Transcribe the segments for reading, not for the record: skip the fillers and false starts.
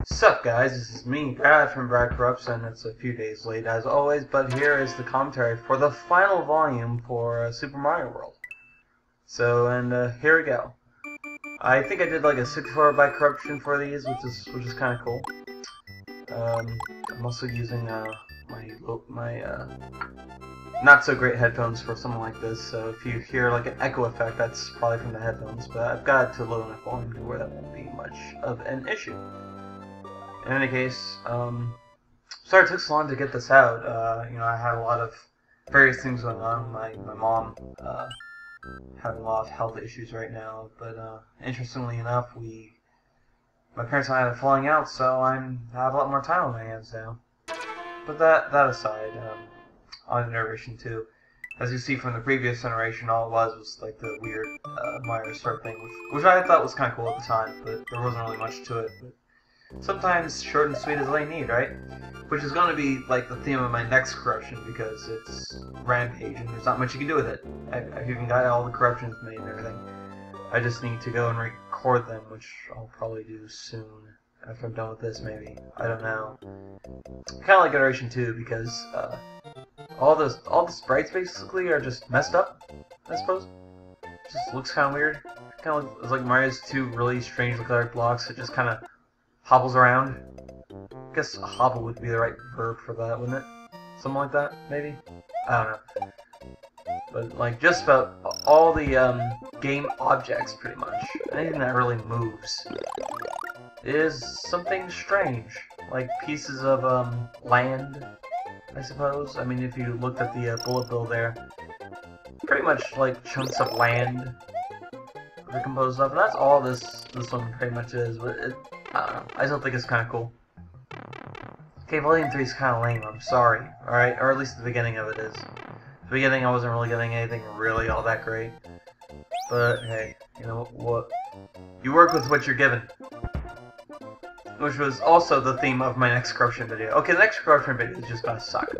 Sup guys, this is me, Brad from Brad Corrupts, and it's a few days late as always, but here is the commentary for the final volume for Super Mario World. Here we go. I think I did like a 64-byte corruption for these, which is kind of cool. I'm also using my not so great headphones for something like this, so if you hear like an echo effect, that's probably from the headphones, but I've got it to low enough volume to where that won't be much of an issue. In any case, sorry it took so long to get this out. I had a lot of various things going on. My mom having a lot of health issues right now, but interestingly enough, my parents and I had a falling out, so I have a lot more time on my hands now. But that aside, on Iteration 2, as you see from the previous generation, all it was like the weird Mario Start thing, which I thought was kind of cool at the time, but there wasn't really much to it. But sometimes short and sweet is all you need, right? Which is going to be like the theme of my next corruption, because it's Rampage and there's not much you can do with it. I've even got all the corruptions made and everything. I just need to go and record them, which I'll probably do soon after I'm done with this, maybe. I don't know. Kind of like Iteration 2, because all the sprites basically are just messed up, I suppose. It just looks kind of weird. Kind of looks like Mario's two really strangely colored blocks. It just kind of hobbles around. I guess hobble would be the right verb for that, wouldn't it? Something like that, maybe? I don't know. But like just about all the game objects, pretty much, anything that really moves, is something strange. Like pieces of land, I suppose. I mean, if you looked at the bullet bill there, pretty much like chunks of land are composed of, and that's all this one pretty much is. But I don't know. I still think it's kind of cool. Okay, Volume 3 is kind of lame, I'm sorry. Alright, or at least the beginning of it is. The beginning I wasn't really getting anything really all that great. But, hey, you know what? You work with what you're given. Which was also the theme of my next corruption video. Okay, the next corruption video is just gonna suck.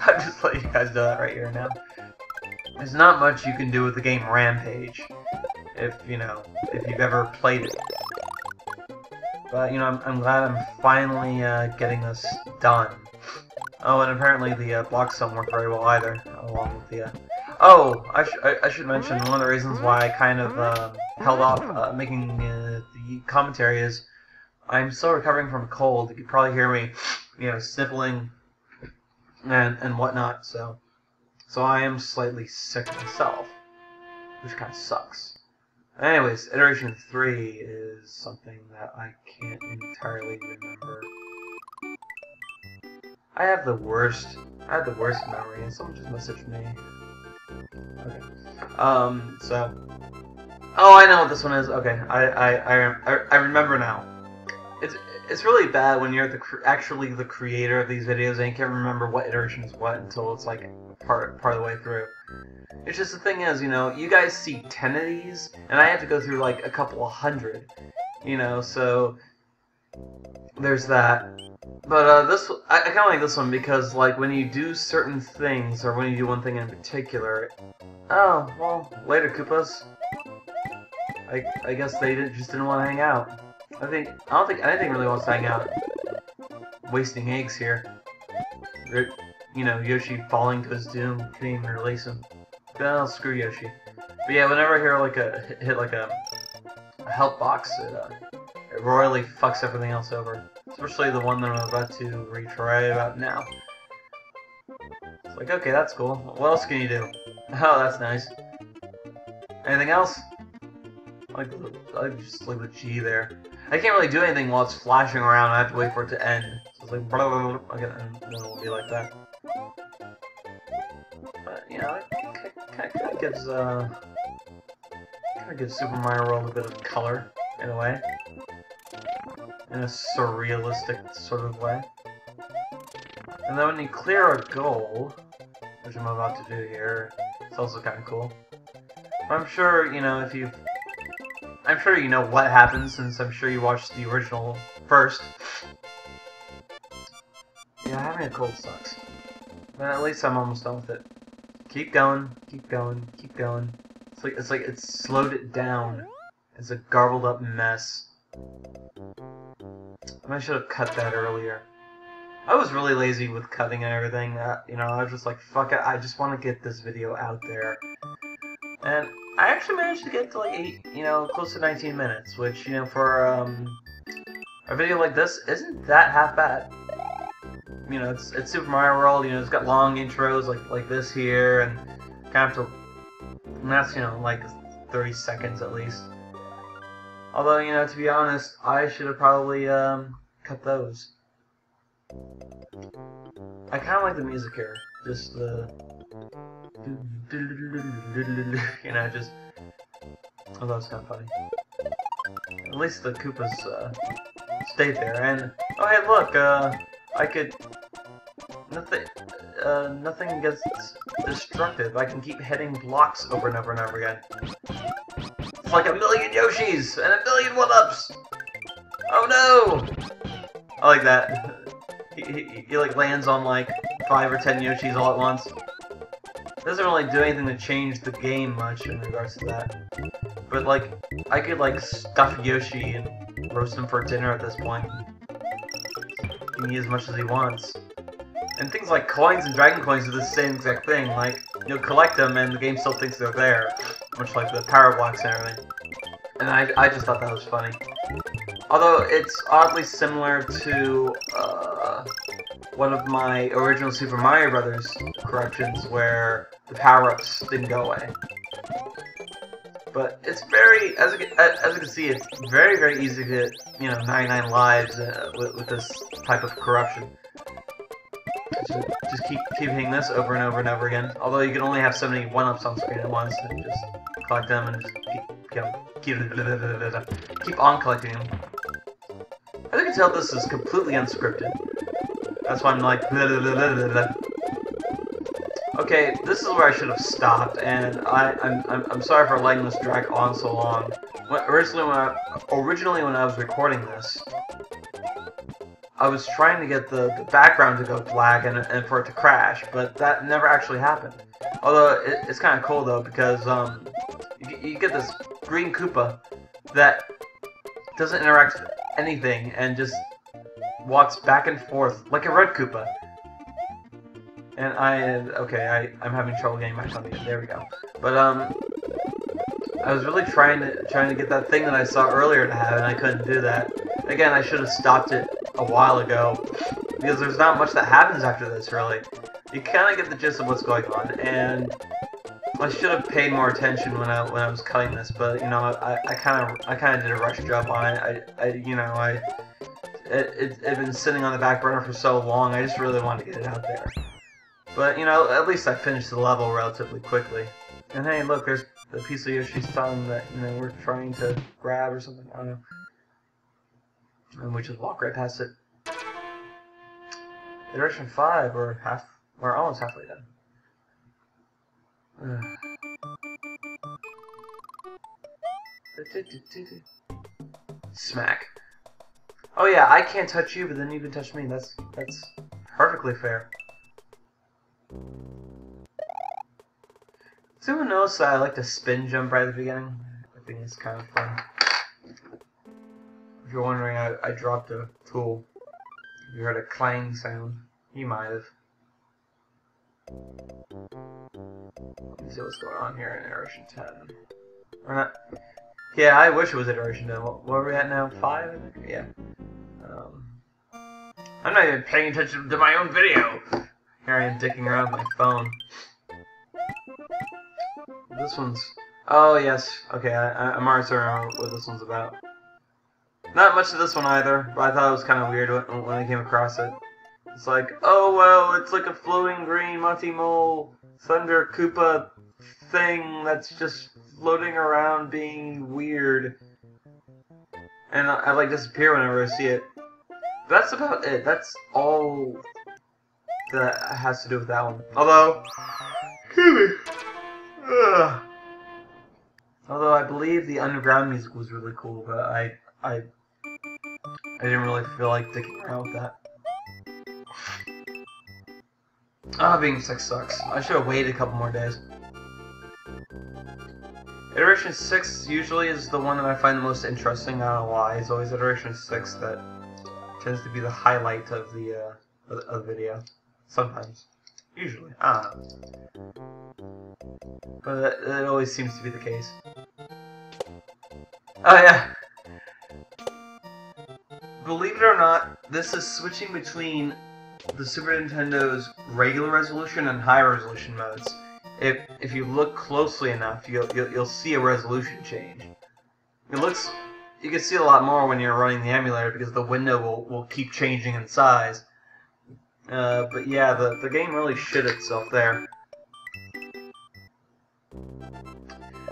I'm just letting you guys know that right here now. There's not much you can do with the game Rampage. If you've ever played it. But, I'm glad I'm finally getting this done. Oh, and apparently the blocks don't work very well either, along with the... Oh, I should mention, one of the reasons why I kind of held off making the commentary is I'm still recovering from a cold. You could probably hear me, sniffling and whatnot, so I am slightly sick myself, which kind of sucks. Anyways, Iteration 3 is something that I can't entirely remember. I had the worst memory, and someone just messaged me. Okay. Oh, I know what this one is. Okay, I remember now. It's really bad when you're actually the creator of these videos and you can't remember what iteration is what until it's like part of the way through. It's just the thing is, you guys see 10 of these, and I have to go through like a couple of hundred, so there's that. But I kind of like this one because like when you do certain things, or when you do one thing in particular, oh, well, later Koopas. I guess they just didn't want to hang out. I don't think anything really wants to hang out. Wasting eggs here. Yoshi falling to his doom, couldn't even release him. Well, screw Yoshi. But yeah, whenever I hear hit a health box, it royally fucks everything else over. Especially the one that I'm about to retry about now. It's like, okay, that's cool. What else can you do? Oh, that's nice. Anything else? I just leave the G there. I can't really do anything while it's flashing around. I have to wait for it to end. So it's like, blah, blah, blah, blah, and then it'll be like that. But it kind of gives Super Mario World a bit of color in a way, in a surrealistic sort of way. And then when you clear a goal, which I'm about to do here, it's also kind of cool. But I'm sure I'm sure you know what happens, since I'm sure you watched the original first. Yeah, having a cold sucks. But at least I'm almost done with it. Keep going, keep going, keep going. It's like it's slowed it down. It's a garbled up mess. I should have cut that earlier. I was really lazy with cutting and everything. You know, I was just like, fuck it, I just want to get this video out there. And I actually managed to get to like close to 19 minutes, which, you know, for a video like this isn't that half bad. You know, it's Super Mario World. You know, it's got long intros like this here, and kind of and that's, you know, like 30 seconds at least. Although, you know, to be honest, I should have probably cut those. I kind of like the music here, just the you know, just oh, that was kind of funny. At least the Koopas stayed there, and oh hey, look, I could nothing gets destructive. I can keep hitting blocks over and over and over again. It's like a million Yoshis and a million 1-ups. Oh no! I like that. He like lands on like 5 or 10 Yoshis all at once. Doesn't really do anything to change the game much in regards to that. But like, I could like stuff Yoshi and roast him for dinner at this point. He can eat as much as he wants. And things like coins and Dragon Coins do the same exact thing. Like, you'll collect them and the game still thinks they're there. Much like the power blocks and everything. And I just thought that was funny. Although it's oddly similar to one of my original Super Mario Brothers corrections where the power-ups didn't go away. But it's very, as you can see, it's very, very easy to get, you know, 99 lives with this type of corruption. Just keep hitting this over and over and over again. Although you can only have so many 1-ups on screen at once, and just collect them and just keep on collecting them. As you can tell, this is completely unscripted. That's why I'm like, okay, this is where I should have stopped, and I'm sorry for letting this drag on so long. Originally when I was recording this, I was trying to get the background to go black and for it to crash, but that never actually happened. Although it's kind of cool though, because you get this green Koopa that doesn't interact with anything and just walks back and forth like a red Koopa. And I'm having trouble getting back on the end. There we go. But I was really trying to get that thing that I saw earlier to have, and I couldn't do that. Again, I should have stopped it a while ago, because there's not much that happens after this, really. You kind of get the gist of what's going on, and I should have paid more attention when I was cutting this, but you know, I kind of did a rush job on it. It's been sitting on the back burner for so long. I just really wanted to get it out there. But you know, at least I finished the level relatively quickly. And hey, look, there's the piece of Yoshi's tongue that, you know, we're trying to grab or something. I don't know. And we just walk right past it. Iteration 5, we're almost halfway done. Smack. Oh yeah, I can't touch you, but then you can touch me. That's perfectly fair. Does anyone notice that I like to spin jump right at the beginning? I think it's kind of fun. If you're wondering, I dropped a tool. If you heard a clang sound, you might have. Let me see what's going on here in Iteration 10. Or not. Yeah, I wish it was Iteration 10. What are we at now? 5, I think? Yeah. I'm not even paying attention to my own video! Here I am dicking around with my phone. This one's... Oh, yes. Okay, I'm already starting to remember what this one's about. Not much of this one either, but I thought it was kind of weird when I came across it. It's like, oh well, it's like a floating green Monty Mole Thunder Koopa thing that's just floating around being weird. And I like disappear whenever I see it. But that's about it. That's all that has to do with that one. Although, although I believe the underground music was really cool, but I didn't really feel like dicking around with that. Ah, being sick sucks. I should have waited a couple more days. Iteration 6 usually is the one that I find the most interesting. I don't know why. It's always Iteration 6 that tends to be the highlight of the video. Sometimes. Usually. I don't know. But it always seems to be the case. Oh yeah! Believe it or not, this is switching between the Super Nintendo's regular resolution and high resolution modes. If you look closely enough, you'll see a resolution change. It looks, you can see a lot more when you're running the emulator because the window will keep changing in size. But yeah, the game really shit itself there.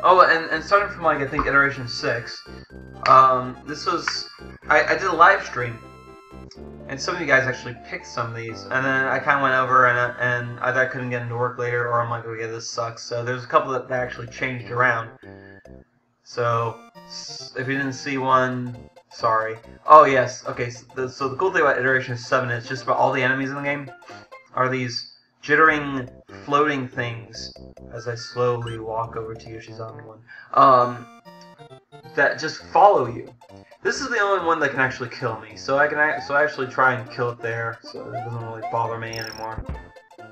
Oh, and starting from like I think Iteration 6, this was I did a live stream. And some of you guys actually picked some of these, and then I kind of went over and either I couldn't get into work later, or I'm like, okay, this sucks. So there's a couple that actually changed around. So if you didn't see one, sorry. Oh yes, okay. So the cool thing about Iteration 7 is just about all the enemies in the game are these jittering, floating things. As I slowly walk over to Yoshizawa 1, that just follow you. This is the only one that can actually kill me, so I actually try and kill it there, so it doesn't really bother me anymore.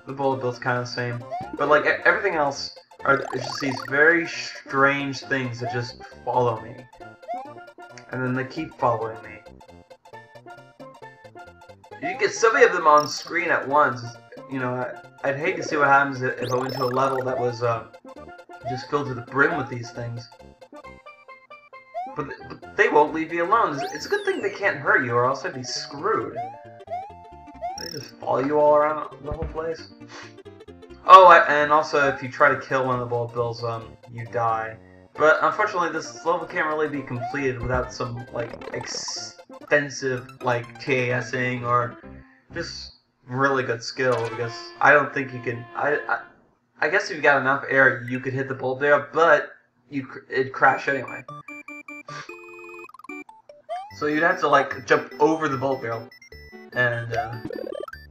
The bullet bill's kind of the same, but like everything else are just these very strange things that just follow me, and then they keep following me. You get so many of them on screen at once. You know, I'd hate to see what happens if I went to a level that was just filled to the brim with these things. But they won't leave you alone. It's a good thing they can't hurt you, or else I'd be screwed. They just follow you all around the whole place. Oh, and also if you try to kill one of the bullet bills, you die. But unfortunately, this level can't really be completed without some like extensive like TASing or just really good skill. Because I don't think you can. I guess if you got enough air, you could hit the bullet bill, but it'd crash anyway. So you'd have to like jump over the bullet barrel, and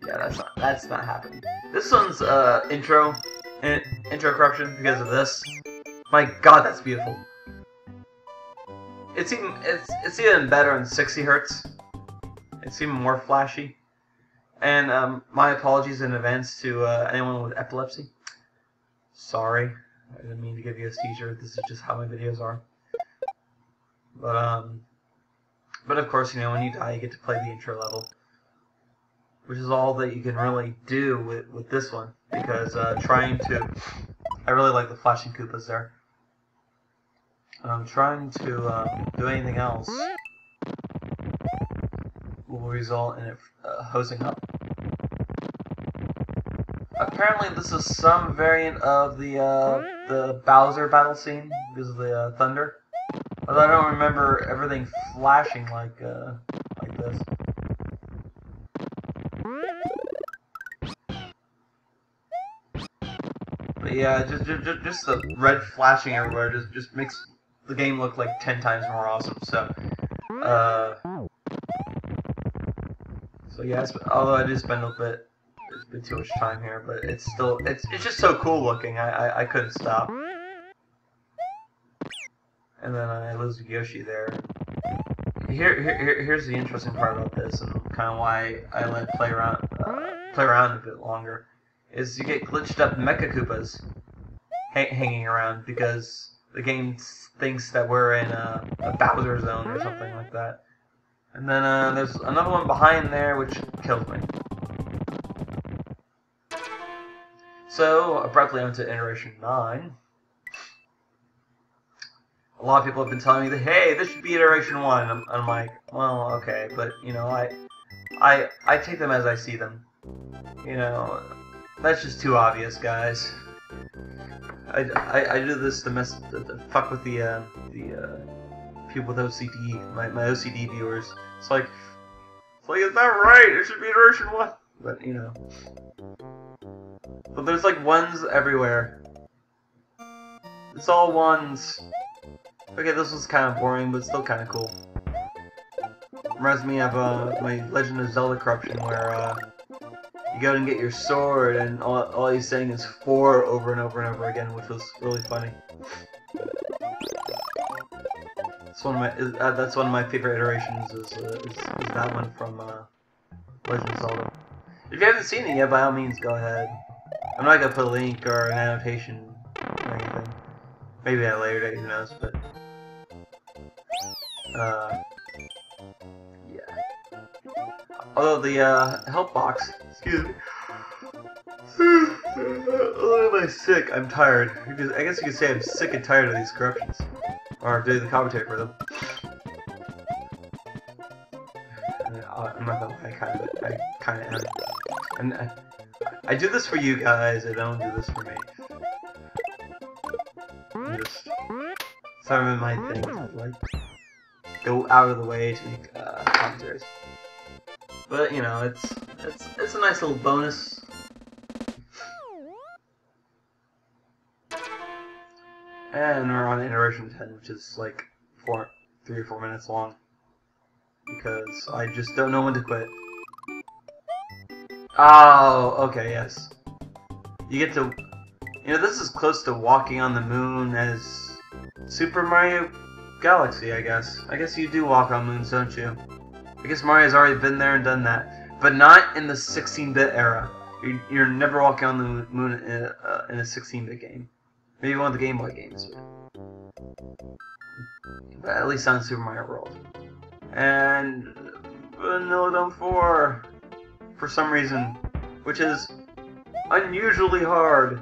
yeah, that's not happening. This one's intro corruption because of this. My God, that's beautiful. It's even better in 60 Hz. It's even more flashy. And my apologies in advance to anyone with epilepsy. Sorry, I didn't mean to give you a seizure. This is just how my videos are. But of course, you know, when you die, you get to play the intro level, which is all that you can really do with this one. Because I really like the flashing Koopas there. Trying to do anything else will result in it hosing up. Apparently, this is some variant of the Bowser battle scene because of the thunder. Although I don't remember everything flashing like this. But yeah, just the red flashing everywhere just makes the game look like 10 times more awesome. So yeah, although I did spend a bit too much time here, but it's just so cool looking. I couldn't stop. And then I lose Yoshi there. Here's the interesting part about this, and kind of why I let it play around a bit longer, is you get glitched up Mecha Koopas hanging around because the game thinks that we're in a Bowser zone or something like that. And then there's another one behind there which kills me. So abruptly onto Iteration 9. A lot of people have been telling me that, hey, this should be Iteration 1. I'm like, well, okay, but you know, I take them as I see them. You know, that's just too obvious, guys. I do this to fuck with the people with OCD, my OCD viewers. It's like it's not right. It should be Iteration 1. But you know, but there's like ones everywhere. It's all ones. Okay, this was kind of boring, but still kind of cool. Reminds me of my Legend of Zelda corruption, where you go and get your sword, and all he's saying is 4 over and over and over again, which was really funny. That's one of my favorite iterations. Is that one from Legend of Zelda. If you haven't seen it yet, by all means, go ahead. I'm not gonna put a link or an annotation or anything. Maybe at a later date, who knows? But yeah. Although the help box, excuse me. Oh, am I sick? I'm tired. I guess you could say I'm sick and tired of these corruptions. Or doing the commentary for them. I'm not gonna lie, I kinda am. And I do this for you guys, I don't do this for me. I'm just some of my things, like, go out of the way to make commentaries. But, you know, it's a nice little bonus. And we're on iteration 10, which is like 3 or 4 minutes long. Because I just don't know when to quit. Oh, okay, yes. You get to... You know, this is close to walking on the moon as Super Mario Galaxy, I guess. I guess you do walk on moons, don't you? I guess Mario's already been there and done that. But not in the 16-bit era. You're never walking on the moon in a 16-bit game. Maybe one of the Game Boy games. But at least on Super Mario World. And Vanilla Dome 4, for some reason, which is unusually hard,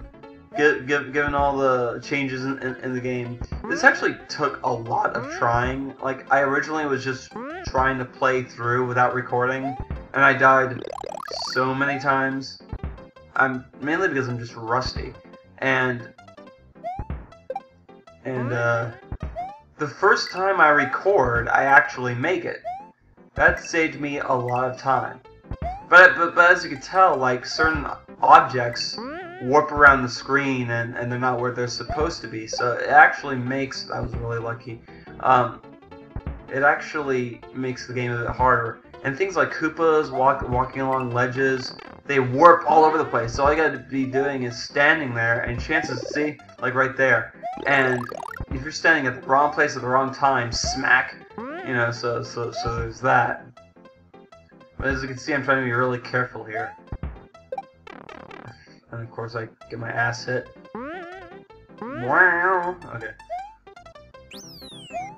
given all the changes in the game. This actually took a lot of trying. Like, I originally was just trying to play through without recording, and I died so many times. Mainly because I'm just rusty. And the first time I record, I actually make it. That saved me a lot of time. But as you can tell, like, certain objects warp around the screen and they're not where they're supposed to be. So it actually makes, I was really lucky, it actually makes the game a bit harder. And things like Koopas walking along ledges, they warp all over the place. So all you gotta be doing is standing there, and chances, see, like right there. And if you're standing at the wrong place at the wrong time, smack, you know, so there's that. But as you can see, I'm trying to be really careful here. And of course I get my ass hit. Wow. Okay.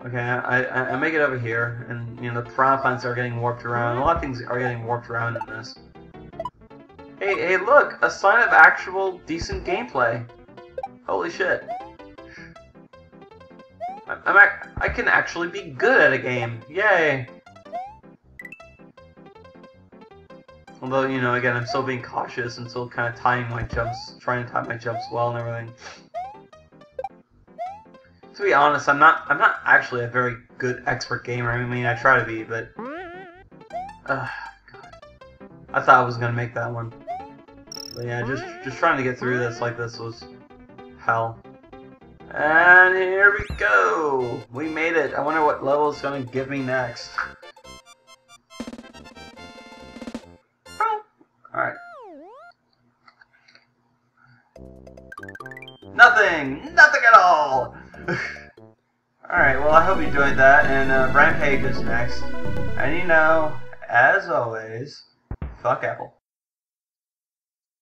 Okay, I make it over here, and you know, the piranha plants are getting warped around. A lot of things are getting warped around in this. Hey, look! A sign of actual decent gameplay. Holy shit. I can actually be good at a game. Yay! Although, you know, again, I'm still being cautious and still kind of timing my jumps, trying to time my jumps well and everything. To be honest, I'm not actually a very good expert gamer. I mean, I try to be, but God. I thought I was gonna make that one. But yeah, just trying to get through this like this was hell. And here we go! We made it! I wonder what level it's gonna give me next. Oh! Alright. Nothing! Nothing at all! Alright, well I hope you enjoyed that, and Rampage is next. And you know, as always, fuck Apple.